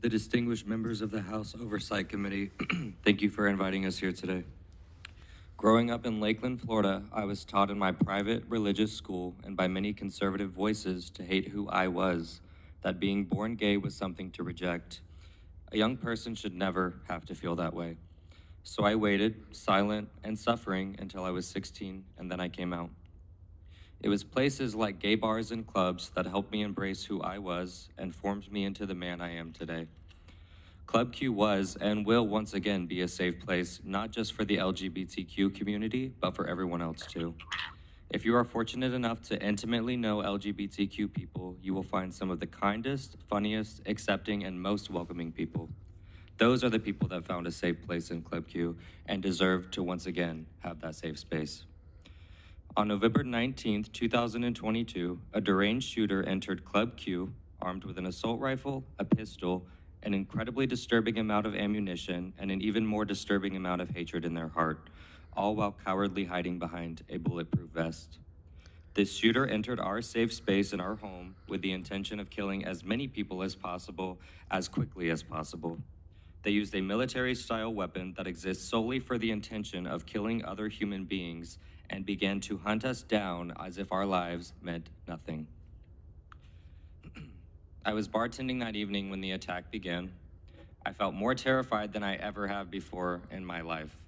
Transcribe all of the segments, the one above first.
the distinguished members of the House Oversight Committee, thank you for inviting us here today. Growing up in Lakeland, Florida, I was taught in my private religious school and by many conservative voices to hate who I was, that being born gay was something to reject. A young person should never have to feel that way. So I waited, silent and suffering, until I was 16, and then I came out. It was places like gay bars and clubs that helped me embrace who I was and formed me into the man I am today. Club Q was and will once again be a safe place, not just for the LGBTQ community, but for everyone else too. If you are fortunate enough to intimately know LGBTQ people, you will find some of the kindest, funniest, accepting, and most welcoming people. Those are the people that found a safe place in Club Q and deserve to once again have that safe space. On November 19th, 2022, a deranged shooter entered Club Q armed with an assault rifle, a pistol, an incredibly disturbing amount of ammunition, and an even more disturbing amount of hatred in their heart, all while cowardly hiding behind a bulletproof vest. This shooter entered our safe space in our home with the intention of killing as many people as possible, as quickly as possible. They used a military-style weapon that exists solely for the intention of killing other human beings and began to hunt us down as if our lives meant nothing. I was bartending that evening when the attack began. I felt more terrified than I ever have before in my life.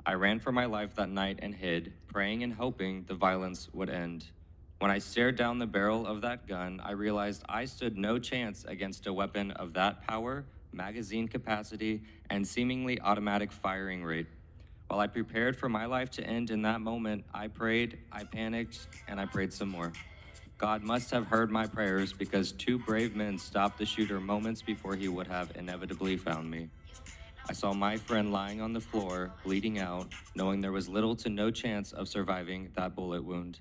I ran for my life that night and hid, praying and hoping the violence would end. When I stared down the barrel of that gun, I realized I stood no chance against a weapon of that power, magazine capacity, and seemingly automatic firing rate. While I prepared for my life to end in that moment, I prayed, I panicked, and I prayed some more. God must have heard my prayers because two brave men stopped the shooter moments before he would have inevitably found me. I saw my friend lying on the floor, bleeding out, knowing there was little to no chance of surviving that bullet wound.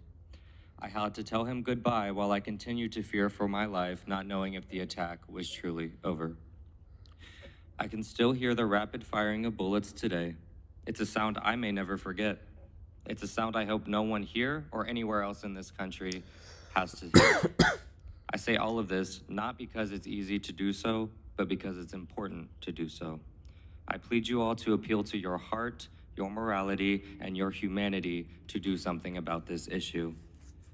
I had to tell him goodbye while I continued to fear for my life, not knowing if the attack was truly over. I can still hear the rapid firing of bullets today. It's a sound I may never forget. It's a sound I hope no one here or anywhere else in this country has to hear. I say all of this not because it's easy to do so, but because it's important to do so. I plead you all to appeal to your heart, your morality, and your humanity to do something about this issue.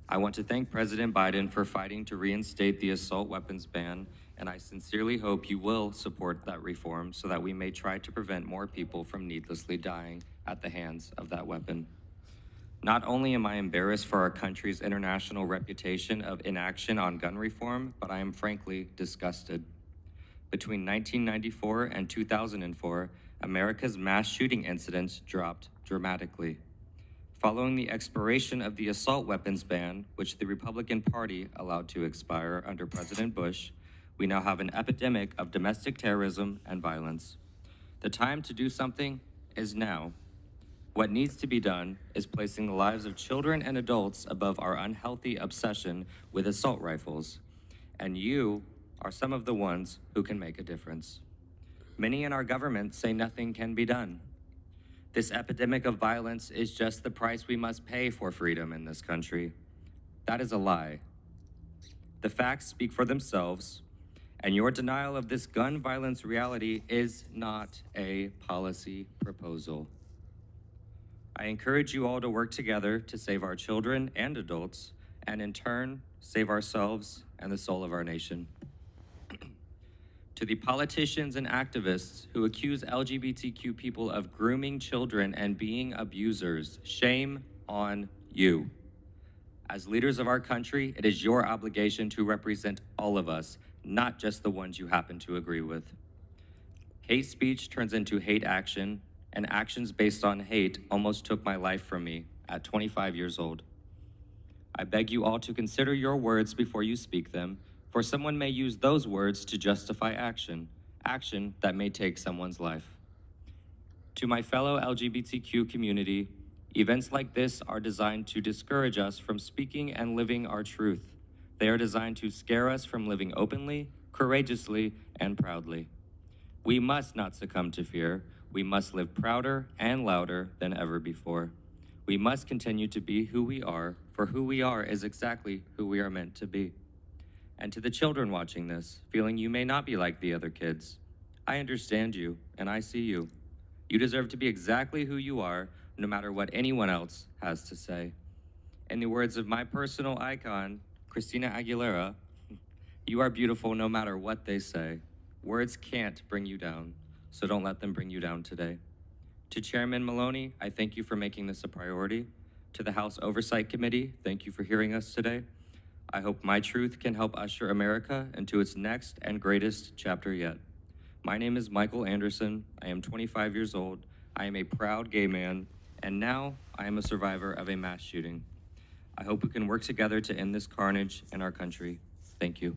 I want to thank President Biden for fighting to reinstate the assault weapons ban, and I sincerely hope you will support that reform so that we may try to prevent more people from needlessly dying at the hands of that weapon. Not only am I embarrassed for our country's international reputation of inaction on gun reform, but I am frankly disgusted. Between 1994 and 2004, America's mass shooting incidents dropped dramatically. Following the expiration of the assault weapons ban, which the Republican Party allowed to expire under President Bush, we now have an epidemic of domestic terrorism and violence. The time to do something is now. What needs to be done is placing the lives of children and adults above our unhealthy obsession with assault rifles. And you are some of the ones who can make a difference. Many in our government say nothing can be done. This epidemic of violence is just the price we must pay for freedom in this country. That is a lie. The facts speak for themselves, and your denial of this gun violence reality is not a policy proposal. I encourage you all to work together to save our children and adults, and in turn, save ourselves and the soul of our nation. To the politicians and activists who accuse LGBTQ people of grooming children and being abusers, shame on you. As leaders of our country, it is your obligation to represent all of us, not just the ones you happen to agree with. Hate speech turns into hate action, and actions based on hate almost took my life from me at 25 years old. I beg you all to consider your words before you speak them, for someone may use those words to justify action that may take someone's life. To my fellow LGBTQ community, events like this are designed to discourage us from speaking and living our truth. They are designed to scare us from living openly, courageously, and proudly. We must not succumb to fear. We must live prouder and louder than ever before. We must continue to be who we are, for who we are is exactly who we are meant to be. And to the children watching this, feeling you may not be like the other kids, I understand you and I see you. You deserve to be exactly who you are, no matter what anyone else has to say. In the words of my personal icon, Christina Aguilera, you are beautiful no matter what they say. Words can't bring you down, so don't let them bring you down today. To Chairman Maloney, I thank you for making this a priority. To the House Oversight Committee, thank you for hearing us today. I hope my truth can help usher America into its next and greatest chapter yet. My name is Michael Anderson. I am 25 years old. I am a proud gay man, and now I am a survivor of a mass shooting. I hope we can work together to end this carnage in our country. Thank you.